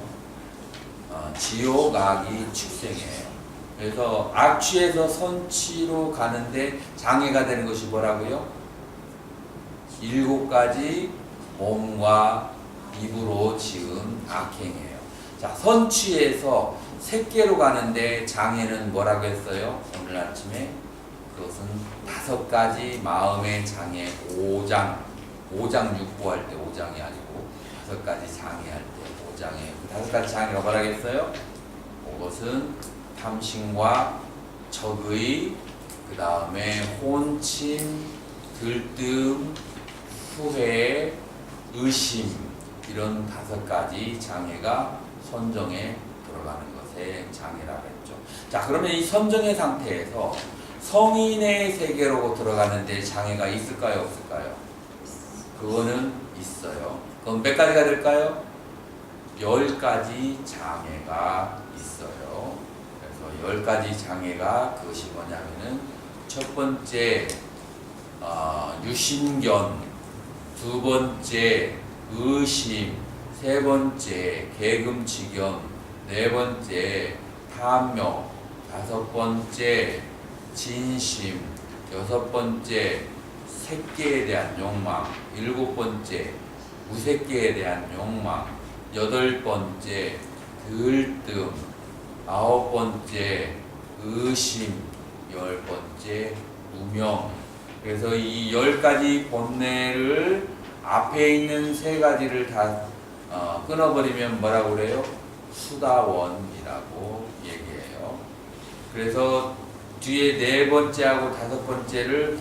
지옥, 악이 축생이에요. 그래서 악취에서 선취로 가는데 장애가 되는 것이 뭐라고요? 7가지 몸과 입으로 지은 악행이에요. 자, 선취에서 색계로 가는데 장애는 뭐라고 했어요? 오늘 아침에 그것은 5가지 마음의 장애, 5장 육보할 때 5장이 아니고 5가지 장애할 때 5장에 5가지 장애가 뭐라고 했어요? 그것은 탐심과 적의, 그 다음에 혼침, 들뜸, 후회, 의심, 이런 5가지 장애가 선정에 들어가는 것의 장애라고 했죠. 자, 그러면 이 선정의 상태에서 성인의 세계로 들어가는데 장애가 있을까요, 없을까요? 그거는 있어요. 그럼 몇 가지가 될까요? 10가지 장애가 있어요. 그래서 10가지 장애가 그것이 뭐냐면은 첫 번째 유신견, 두 번째 의심, 세 번째 개금치견, 네 번째 탐욕, 다섯 번째 진심, 여섯 번째 새끼에 대한 욕망, 일곱 번째 무새끼에 대한 욕망, 여덟 번째 들뜸, 아홉 번째 의심, 열 번째 무명. 그래서 이 10가지 본뇌를 앞에 있는 세 가지를 다 끊어버리면 뭐라고 그래요? 수다원이라고 얘기해요. 그래서 뒤에 네 번째하고 다섯 번째를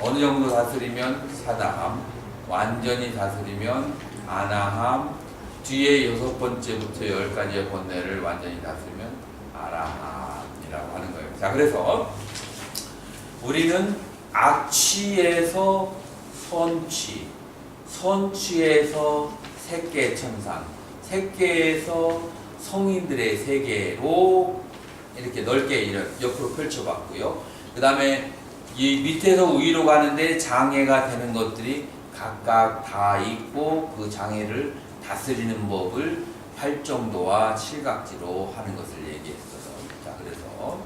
어느 정도 다스리면 사다함, 완전히 다스리면 아나함, 뒤에 여섯 번째부터 10가지의 본뇌를 완전히 다스리면 아라함이라고 하는 거예요. 자, 그래서 우리는 악취에서 선취, 선취에서 색계천상, 색계에서 성인들의 세계로 이렇게 넓게 옆으로 펼쳐봤고요. 그 다음에 이 밑에서 위로 가는데 장애가 되는 것들이 각각 다 있고 그 장애를 다스리는 법을 팔정도와 칠각지로 하는 것을 얘기했어요. 자, 그래서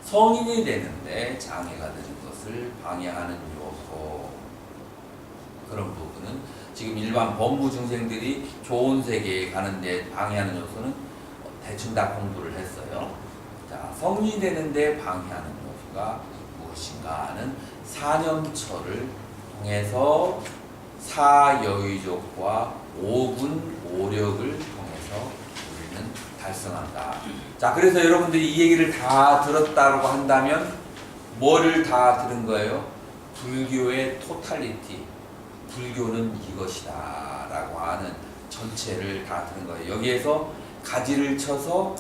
성인이 되는데 장애가 되는 것을 방해하는 요소, 그런 부분은 지금 일반 범부 중생들이 좋은 세계에 가는데 방해하는 요소는 대충 다 공부를 했어요. 자, 성인이 되는데 방해하는 요소가 무엇인가 하는 사념처를 통해서 사여의족과 오분 오력을 통해서 우리는 달성한다. 자, 그래서 여러분들이 이 얘기를 다 들었다고 한다면 뭐를 다 들은 거예요? 불교의 토탈리티, 불교는 이것이다 라고 하는 전체를 다 들은 거예요. 여기에서 가지를 쳐서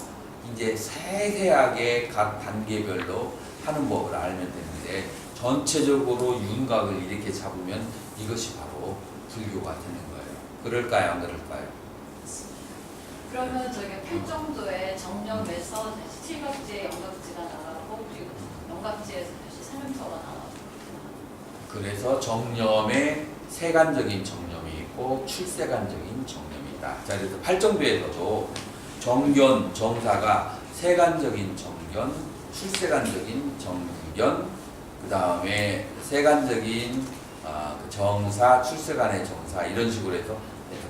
이제 세세하게 각 단계별로 하는 법을 알면 되는데, 전체적으로 윤곽을 이렇게 잡으면 이것이 바로 불교가 되는 거예요. 그럴까요? 안 그럴까요? 그러면 저기 팔정도의 정념에서 다시 칠각지의 영각지가 나가고, 그리고 영각지에서 다시 사념처가 나가고. 그래서 정념에 세간적인 정념이 있고 출세간적인 정념이 있다. 자, 그래서 팔정도에서도 정견, 정사가 세간적인 정견, 출세간적인 정견, 그 다음에 세간적인 그 정사, 출세간의 정사, 이런 식으로 해서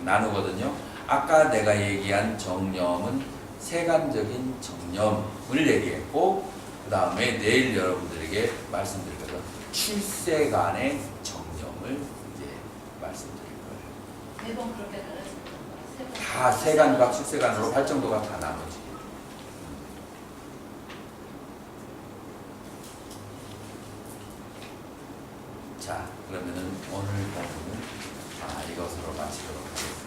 나누거든요. 아까 내가 얘기한 정념은 세간적인 정념을 얘기했고, 그 다음에 내일 여러분들에게 말씀드릴 것은 출세간의 정념을 이제 말씀드릴 거예요. 매번 그렇게 달라집니다. 다 세간과 출세간으로 팔정도가 다 나눠지. 자, 그러면은 오늘 본문은 이것으로 마치도록 하겠습니다.